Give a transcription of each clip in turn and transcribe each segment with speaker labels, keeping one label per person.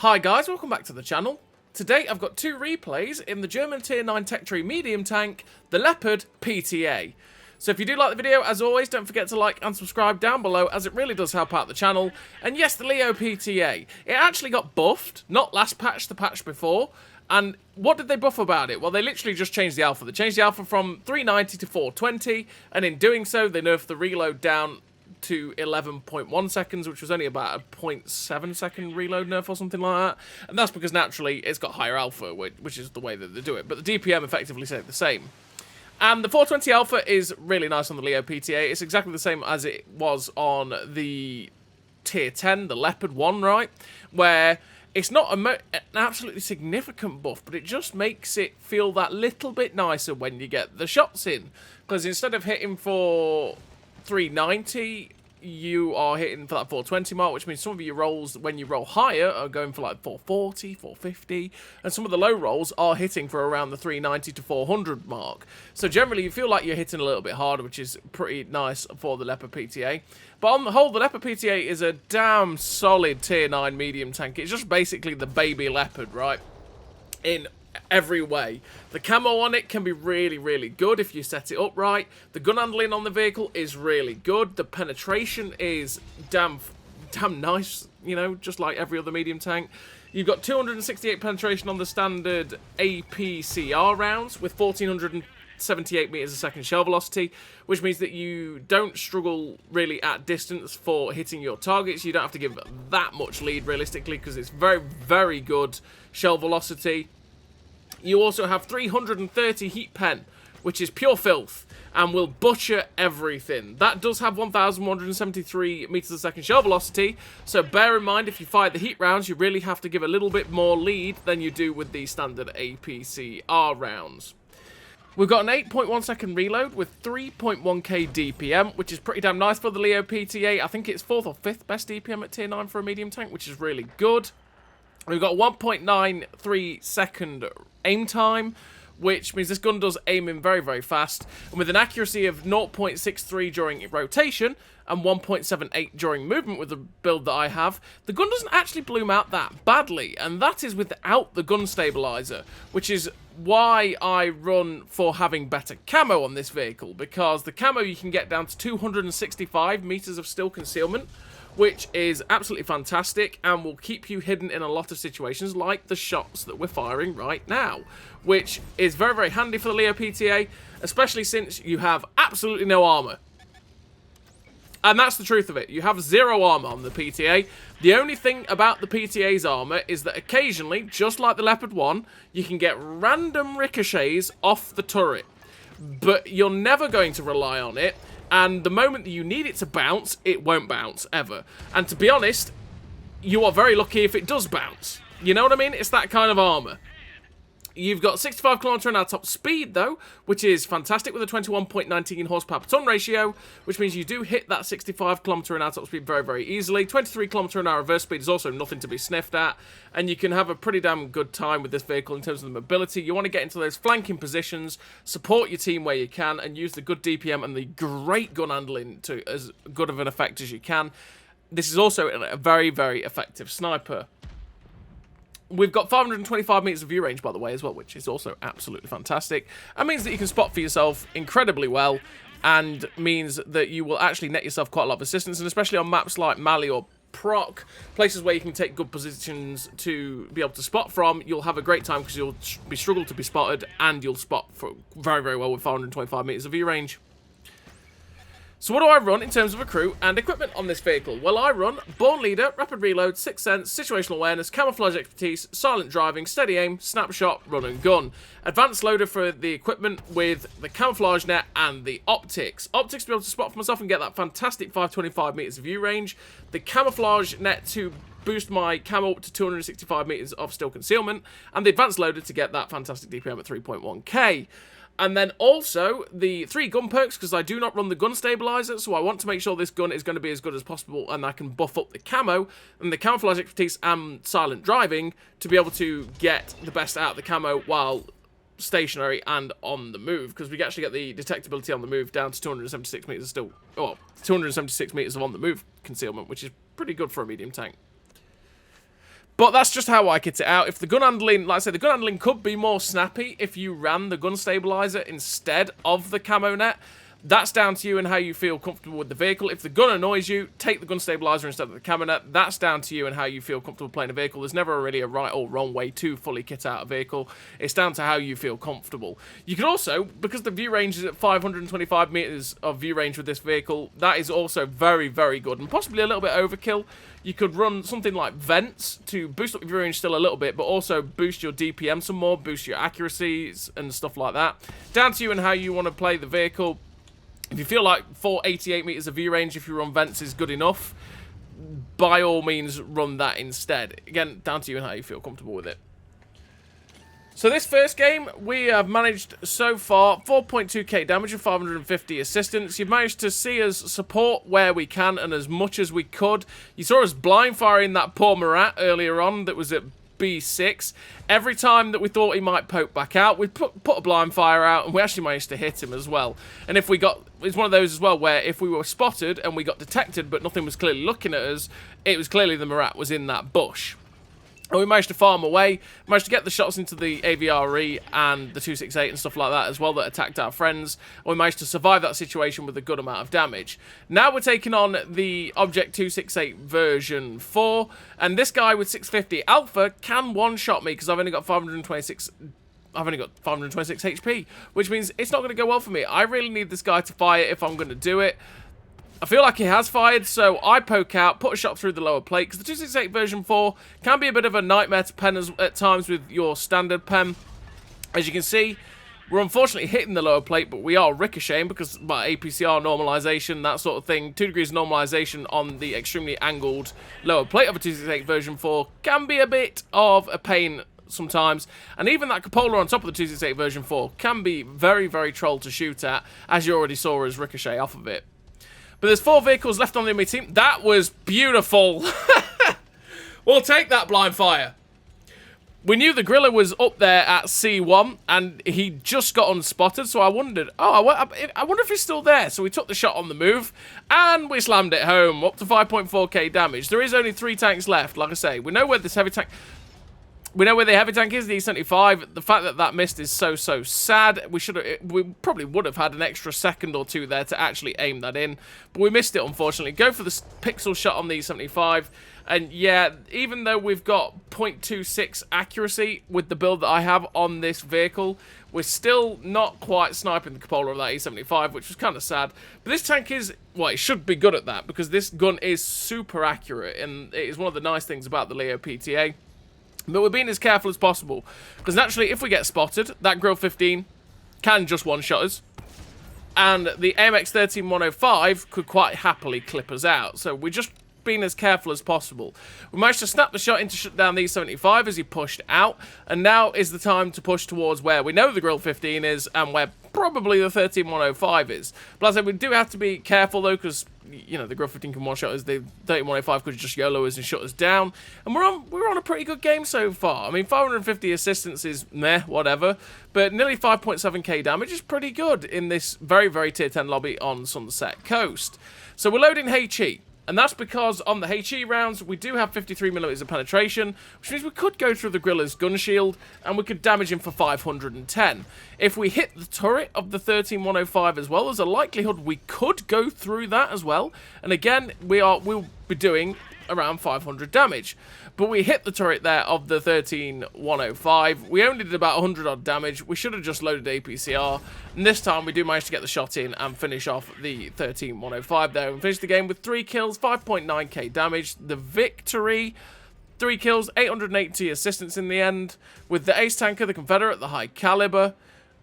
Speaker 1: Hi guys, welcome back to the channel. Today I've got two replays in the German Tier 9 Tech Tree medium tank, the Leopard PTA. So if you do like the video, as always, don't forget to like and subscribe down below, as it really does help out the channel. And yes, the Leo PTA, it actually got buffed, not last patch, the patch before. And what did they buff about it? Well, they literally just changed the alpha. They changed the alpha from 390 to 420, and in doing so, they nerfed the reload down to 11.1 seconds, which was only about a 0.7 second reload nerf or something like that. And that's because naturally it's got higher alpha, which is the way that they do it. But the DPM effectively stayed the same. And the 420 alpha is really nice on the Leo PTA. It's exactly the same as it was on the Tier 10, the Leopard 1, right? Where it's not an absolutely significant buff, but it just makes it feel that little bit nicer when you get the shots in. Because instead of hitting for 390, you are hitting for that 420 mark, which means some of your rolls, when you roll higher, are going for like 440, 450, and some of the low rolls are hitting for around the 390 to 400 mark. So generally, you feel like you're hitting a little bit harder, which is pretty nice for the Leopard PTA. But on the whole, the Leopard PTA is a damn solid Tier 9 medium tank. It's just basically the baby Leopard, right? In every way. The camo on it can be really, really good if you set it up right. The gun handling on the vehicle is really good. The penetration is damn nice, you know, just like every other medium tank. You've got 268 penetration on the standard APCR rounds with 1478 meters a second shell velocity, which means that you don't struggle really at distance for hitting your targets. You don't have to give that much lead realistically because it's very, very good shell velocity. You also have 330 heat pen, which is pure filth, and will butcher everything. That does have 1,173 meters a second shell velocity, so bear in mind if you fire the heat rounds, you really have to give a little bit more lead than you do with the standard APCR rounds. We've got an 8.1 second reload with 3.1k DPM, which is pretty damn nice for the Leo PTA. I think it's 4th or 5th best DPM at Tier 9 for a medium tank, which is really good. We've got 1.93 second aim time, which means this gun does aim in very, very fast. And with an accuracy of 0.63 during rotation and 1.78 during movement with the build that I have, the gun doesn't actually bloom out that badly. And that is without the gun stabilizer, which is why I run for having better camo on this vehicle. Because the camo you can get down to 265 meters of still concealment, which is absolutely fantastic and will keep you hidden in a lot of situations like the shots that we're firing right now, which is very, very handy for the Leo PTA, especially since you have absolutely no armor. And that's the truth of it. You have zero armor on the PTA. The only thing about the PTA's armor is that occasionally, just like the Leopard 1, you can get random ricochets off the turret. But you're never going to rely on it. And the moment that you need it to bounce, it won't bounce, ever. And to be honest, you are very lucky if it does bounce. You know what I mean? It's that kind of armor. You've got 65 km/h top speed, though, which is fantastic with a 21.19 horsepower per ton ratio, which means you do hit that 65 km/h top speed very, very easily. 23 km/h reverse speed is also nothing to be sniffed at, and you can have a pretty damn good time with this vehicle in terms of the mobility. You want to get into those flanking positions, support your team where you can, and use the good DPM and the great gun handling to as good of an effect as you can. This is also a very, very effective sniper. We've got 525 meters of view range, by the way, as well, which is also absolutely fantastic. That means that you can spot for yourself incredibly well, and means that you will actually net yourself quite a lot of assistance, and especially on maps like Mali or Proc, places where you can take good positions to be able to spot from, you'll have a great time because you'll be struggled to be spotted, and you'll spot for very, very well with 525 meters of view range. So what do I run in terms of a crew and equipment on this vehicle? Well, I run Born Leader, Rapid Reload, Sixth Sense, Situational Awareness, Camouflage Expertise, Silent Driving, Steady Aim, Snapshot, Run and Gun. Advanced Loader for the equipment with the Camouflage Net and the Optics. Optics to be able to spot for myself and get that fantastic 525 meters of view range. The Camouflage Net to boost my camo up to 265 meters of still concealment. And the Advanced Loader to get that fantastic DPM at 3.1k. And then also the 3 gun perks, because I do not run the gun stabilizer, so I want to make sure this gun is going to be as good as possible and I can buff up the camo and the camouflage expertise and silent driving to be able to get the best out of the camo while stationary and on the move, because we can actually get the detectability on the move down to 276 meters still, 276 meters of on the move concealment, which is pretty good for a medium tank. But that's just how I kit it out. If the gun handling, like I said, the gun handling could be more snappy if you ran the gun stabilizer instead of the camo net. That's down to you and how you feel comfortable with the vehicle. If the gun annoys you, take the gun stabilizer instead of the camo net. That's down to you and how you feel comfortable playing a vehicle. There's never really a right or wrong way to fully kit out a vehicle. It's down to how you feel comfortable. You can also, because the view range is at 525 meters of view range with this vehicle, that is also very, very good and possibly a little bit overkill. You could run something like vents to boost up your view range still a little bit, but also boost your DPM some more, boost your accuracies and stuff like that. Down to you and how you want to play the vehicle. If you feel like 488 meters of view range, if you run vents, is good enough, by all means run that instead. Again, down to you and how you feel comfortable with it. So this first game, we have managed so far 4.2k damage and 550 assistance. You've managed to see us support where we can and as much as we could. You saw us blind firing that poor Murat earlier on that was at B6. Every time that we thought he might poke back out, we put a blind fire out, and we actually managed to hit him as well. And if we got, it's one of those as well where if we were spotted and we got detected but nothing was clearly looking at us, it was clearly the Murat was in that bush. And we managed to farm away, managed to get the shots into the AVRE and the 268 and stuff like that as well that attacked our friends. And we managed to survive that situation with a good amount of damage. Now we're taking on the Object 268 version 4. And this guy with 650 Alpha can one-shot me because I've only got 526 HP, which means it's not going to go well for me. I really need this guy to fire if I'm going to do it. I feel like he has fired, so I poke out, put a shot through the lower plate, because the 268 version 4 can be a bit of a nightmare to pen at times with your standard pen. As you can see, we're unfortunately hitting the lower plate, but we are ricocheting because by APCR normalization, that sort of thing, 2 degrees normalization on the extremely angled lower plate of a 268 version 4 can be a bit of a pain sometimes, and even that cupola on top of the 268 version 4 can be very, very troll to shoot at, as you already saw us ricochet off of it. But there's 4 vehicles left on the enemy team. That was beautiful. We'll take that blind fire. We knew the Griller was up there at C1, and he just got unspotted, so I wondered, oh, I wonder if he's still there. So we took the shot on the move, and we slammed it home, up to 5.4k damage. There is only 3 tanks left, like I say. We know where this heavy tank... We know where the heavy tank is, the E75. The fact that that missed is so sad. We probably would have had an extra second or 2 there to actually aim that in. But we missed it, unfortunately. Go for the pixel shot on the E75. And yeah, even though we've got 0.26 accuracy with the build that I have on this vehicle, we're still not quite sniping the cupola of that E75, which was kind of sad. But this tank is, well, it should be good at that, because this gun is super accurate. And it is one of the nice things about the Leopard PTA. But we're being as careful as possible, because naturally, if we get spotted, that Grill 15 can just one-shot us, and the AMX 13105 could quite happily clip us out. So we're just being as careful as possible. We managed to snap the shot in to shut down the E75 as he pushed out, and now is the time to push towards where we know the Grill 15 is, and where probably the 13105 is. But as I said, we do have to be careful though, because you know the Grill 15 can one-shot us. The 13105 could just YOLO us and shut us down. And we're on a pretty good game so far. I mean, 550 assistance is meh, whatever, but nearly 5.7k damage is pretty good in this very, very tier 10 lobby on Sunset Coast. So we're loading HE. And that's because on the HE rounds, we do have 53mm of penetration, which means we could go through the Griller's gun shield, and we could damage him for 510. If we hit the turret of the 13105 as well, there's a likelihood we could go through that as well. And again, we'll be doing around 500 damage. But we hit the turret there of the 13105. We only did about 100 odd damage. We should have just loaded APCR. And this time we do manage to get the shot in and finish off the 13105 there. And finish the game with 3 kills, 5.9k damage. The victory, 3 kills, 880 assistance in the end. With the ace tanker, the Confederate, the high caliber.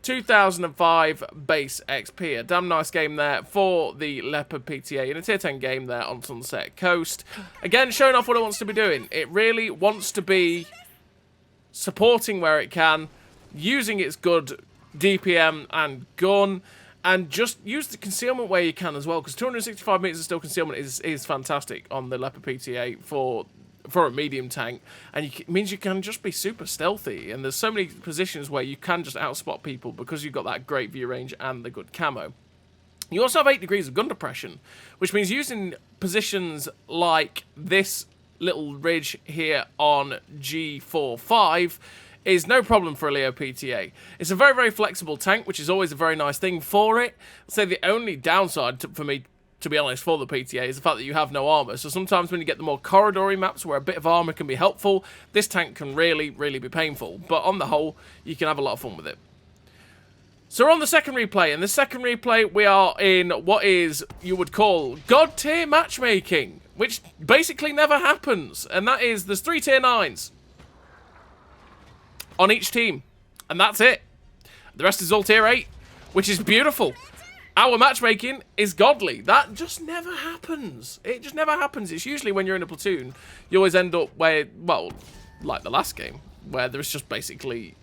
Speaker 1: 2005 base XP. A damn nice game there for the Leopard PTA in a tier 10 game there on Sunset Coast. Again, showing off what it wants to be doing. It really wants to be supporting where it can, using its good DPM and gun, and just use the concealment where you can as well, because 265 meters of still concealment is fantastic on the Leopard PTA for a medium tank, and it means you can just be super stealthy, and there's so many positions where you can just outspot people because you've got that great view range and the good camo. You also have 8 degrees of gun depression, which means using positions like this little ridge here on G45 is no problem for a Leo PTA. It's a very, very flexible tank, which is always a very nice thing for it. I'd say the only downside for me, to be honest, for the PTA is the fact that you have no armor. So sometimes when you get the more corridory maps where a bit of armor can be helpful, this tank can really, really be painful. But on the whole, you can have a lot of fun with it. So we're on the second replay. In the second replay, we are in what is, you would call, God tier matchmaking, which basically never happens. And that is, there's 3 tier 9s on each team. And that's it. The rest is all tier 8, which is beautiful. Our matchmaking is godly. That just never happens. It just never happens. It's usually when you're in a platoon, you always end up where, well, like the last game, where there's just basically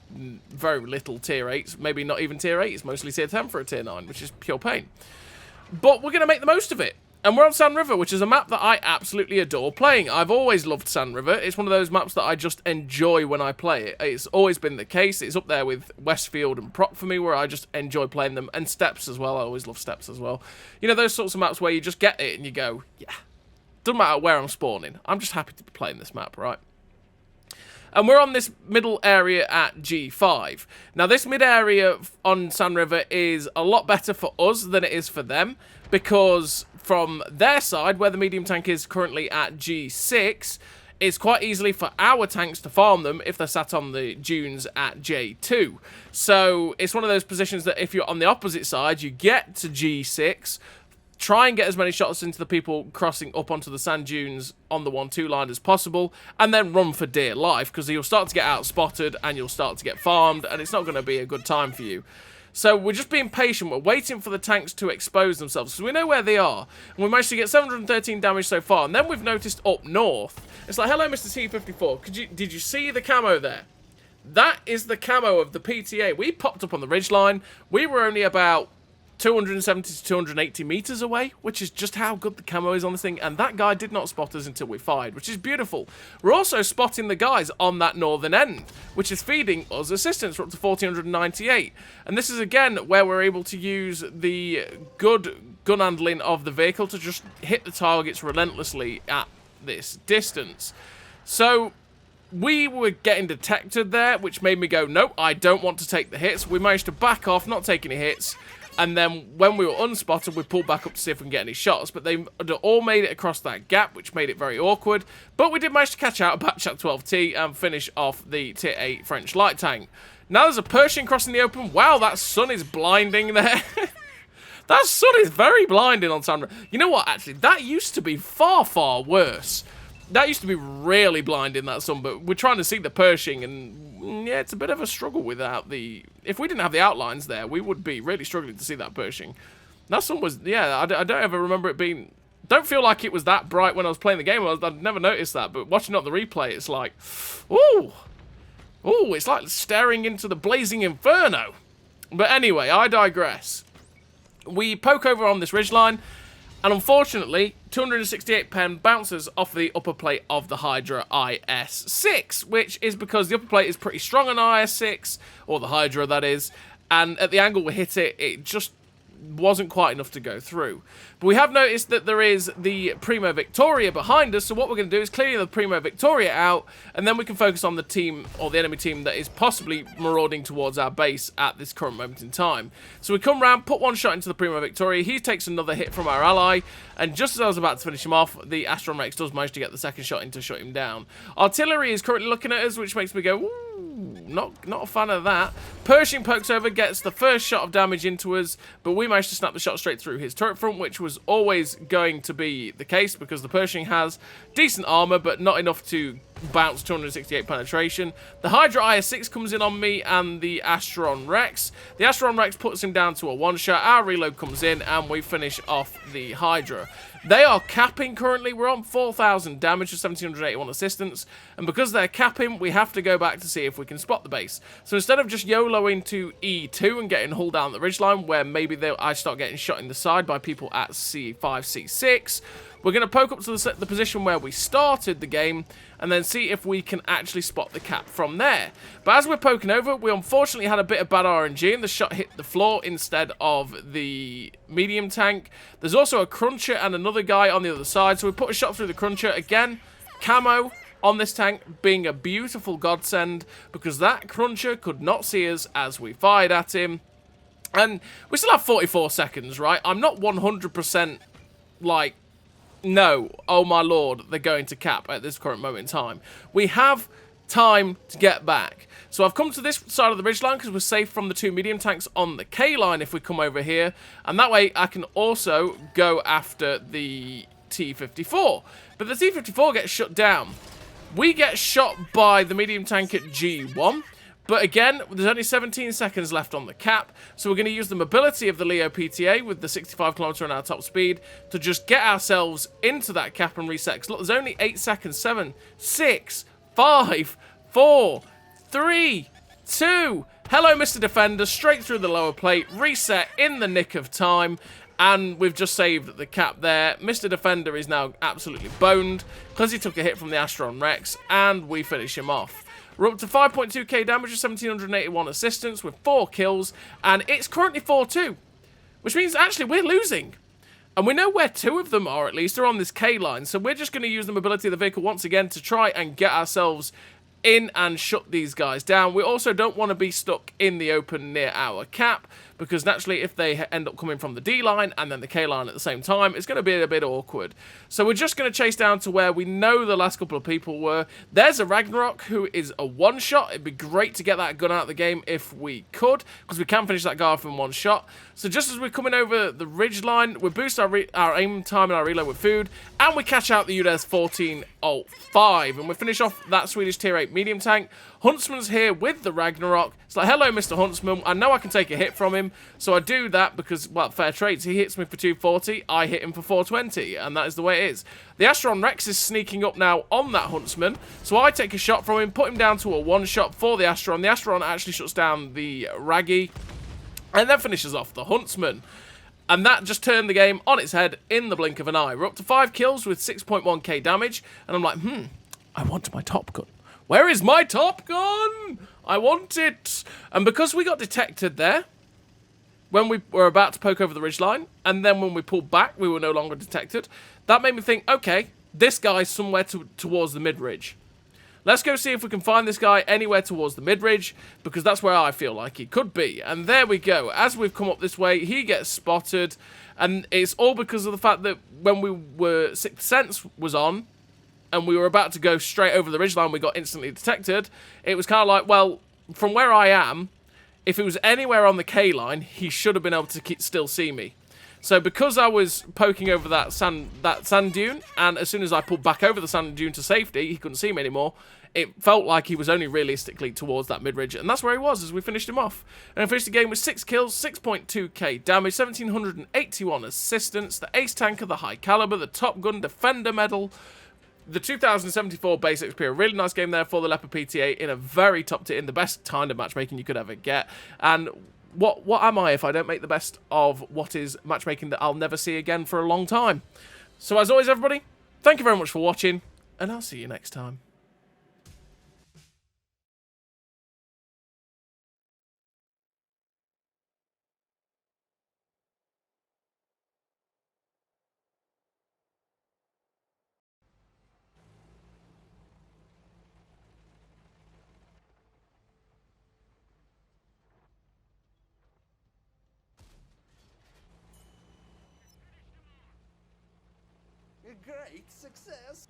Speaker 1: very little tier 8s. Maybe not even tier 8. It's mostly tier 10 for a tier 9, which is pure pain. But we're going to make the most of it. And we're on Sand River, which is a map that I absolutely adore playing. I've always loved Sand River. It's one of those maps that I just enjoy when I play it. It's always been the case. It's up there with Westfield and Proc for me, where I just enjoy playing them. And Steps as well. I always love Steps as well. You know, those sorts of maps where you just get it and you go, yeah, doesn't matter where I'm spawning. I'm just happy to be playing this map, right? And we're on this middle area at G5. Now, this mid area on Sand River is a lot better for us than it is for them, because from their side, where the medium tank is currently at G6, it's quite easily for our tanks to farm them if they're sat on the dunes at J2. So it's one of those positions that if you're on the opposite side, you get to G6, try and get as many shots into the people crossing up onto the sand dunes on the 1-2 line as possible, and then run for dear life, because you'll start to get outspotted and you'll start to get farmed, and it's not going to be a good time for you. So we're just being patient. We're waiting for the tanks to expose themselves, so we know where they are. And we managed to get 713 damage so far. And then we've noticed up north, it's like, hello, Mr. T54. Did you see the camo there? That is the camo of the PTA. We popped up on the ridgeline. We were only about 270 to 280 meters away, which is just how good the camo is on this thing, and that guy did not spot us until we fired, which is beautiful. We're also spotting the guys on that northern end, which is feeding us assistance. We're up to 1498, and this is again where we're able to use the good gun handling of the vehicle to just hit the targets relentlessly at this distance. So we were getting detected there, which made me go, nope, I don't want to take the hits. We managed to back off, not take any hits. And then when we were unspotted, we pulled back up to see if we can get any shots. But they all made it across that gap, which made it very awkward. But we did manage to catch out a batch at 12T and finish off the Tier 8 French light tank. Now there's a Pershing crossing the open. Wow, that sun is blinding there. That sun is very blinding on Sand River. You know what, actually, that used to be far, far worse. That used to be really blinding, that sun. But we're trying to see the Pershing, and yeah, it's a bit of a struggle without the... If we didn't have the outlines there, we would be really struggling to see that Pershing. That sun was... Yeah, I don't ever remember it being... Don't feel like it was that bright when I was playing the game. I'd never noticed that. But watching on the replay, it's like... Ooh! Ooh, it's like staring into the blazing inferno. But anyway, I digress. We poke over on this ridgeline, and unfortunately, 268 pen bounces off the upper plate of the Hydra IS-6, which is because the upper plate is pretty strong on IS-6, or the Hydra, that is, and at the angle we hit it, it just wasn't quite enough to go through. But we have noticed that there is the Primo Victoria behind us, so what we're going to do is clear the Primo Victoria out, and then we can focus on the team, or the enemy team, that is possibly marauding towards our base at this current moment in time. So we come round, put one shot into the Primo Victoria, he takes another hit from our ally, and just as I was about to finish him off, the Astron Rex does manage to get the second shot in to shut him down. Artillery is currently looking at us, which makes me go, ooh, not a fan of that. Pershing pokes over, gets the first shot of damage into us, but we managed to snap the shot straight through his turret front, which was always going to be the case because the Pershing has decent armor, but not enough to bounce 268 penetration. The Hydra IS-6 comes in on me and the Astron Rex. The Astron Rex puts him down to a one-shot. Our reload comes in and we finish off the Hydra. They are capping currently. We're on 4,000 damage with 1,781 assistance. And because they're capping, we have to go back to see if we can spot the base. So instead of just YOLOing to E2 and getting hulled down the ridgeline, where maybe I start getting shot in the side by people at C5, C6, we're going to poke up to the position where we started the game and then see if we can actually spot the cap from there. But as we're poking over, we unfortunately had a bit of bad RNG and the shot hit the floor instead of the medium tank. There's also a cruncher and another guy on the other side, so we put a shot through the cruncher again. Camo on this tank being a beautiful godsend, because that cruncher could not see us as we fired at him. And we still have 44 seconds, right? I'm not 100% like, no, oh my lord, they're going to cap at this current moment in time. We have time to get back. So I've come to this side of the ridgeline because we're safe from the two medium tanks on the K line if we come over here. And that way I can also go after the T-54. But the T-54 gets shut down. We get shot by the medium tank at G1. But again, there's only 17 seconds left on the cap, so we're going to use the mobility of the Leo PTA with the 65 km/h top speed to just get ourselves into that cap and reset. 'Cause look, there's only 8 seconds. 7, 6, 5, 4, 3, 2. Hello, Mr. Defender. Straight through the lower plate. Reset in the nick of time. And we've just saved the cap there. Mr. Defender is now absolutely boned because he took a hit from the Astron Rex, and we finish him off. We're up to 5.2k damage with 1781 assistance with 4 kills, and it's currently 4-2, which means actually we're losing. And we know where 2 of them are, at least. They're on this K line, so we're just going to use the mobility of the vehicle once again to try and get ourselves in and shut these guys down. We also don't want to be stuck in the open near our cap, because naturally if they end up coming from the D line and then the K line at the same time, it's going to be a bit awkward. So we're just going to chase down to where we know the last couple of people were. There's a Ragnarok who is a one-shot. It'd be great to get that gun out of the game if we could, because we can finish that guy off in one shot. So just as we're coming over the ridge line, we boost our aim time and our reload with food, and we catch out the UDES 14 Alt 5, and we finish off that Swedish tier 8 medium tank. Huntsman's here with the Ragnarok. It's like, hello, Mr. Huntsman. I know I can take a hit from him, so I do that because, well, fair trades. He hits me for 240, I hit him for 420, and that is the way it is. The Astron Rex is sneaking up now on that Huntsman, so I take a shot from him, put him down to a one-shot for the Astron. The Astron actually shuts down the Raggy, and then finishes off the Huntsman. And that just turned the game on its head in the blink of an eye. We're up to 5 kills with 6.1k damage, and I'm like, I want my Top Gun. Where is my Top Gun? I want it. And because we got detected there, when we were about to poke over the ridgeline, and then when we pulled back, we were no longer detected, that made me think, okay, this guy's somewhere towards the mid-ridge. Let's go see if we can find this guy anywhere towards the mid-ridge, because that's where I feel like he could be. And there we go. As we've come up this way, he gets spotted, and it's all because of the fact that when we were Sixth Sense was on, and we were about to go straight over the ridgeline, we got instantly detected. It was kind of like, well, from where I am, if it was anywhere on the K line, he should have been able to still see me. So because I was poking over that sand dune, and as soon as I pulled back over the sand dune to safety, he couldn't see me anymore. It felt like he was only realistically towards that mid-ridge, and that's where he was as we finished him off. And I finished the game with 6 kills, 6.2k damage, 1781 assistance, the ace tanker, the high caliber, the Top Gun Defender medal, the 2074 base XP. A really nice game there for the Leopard PTA in a very top tier, in the best kind of matchmaking you could ever get. And what am I if I don't make the best of what is matchmaking that I'll never see again for a long time? So as always, everybody, thank you very much for watching, and I'll see you next time.
Speaker 2: A great success!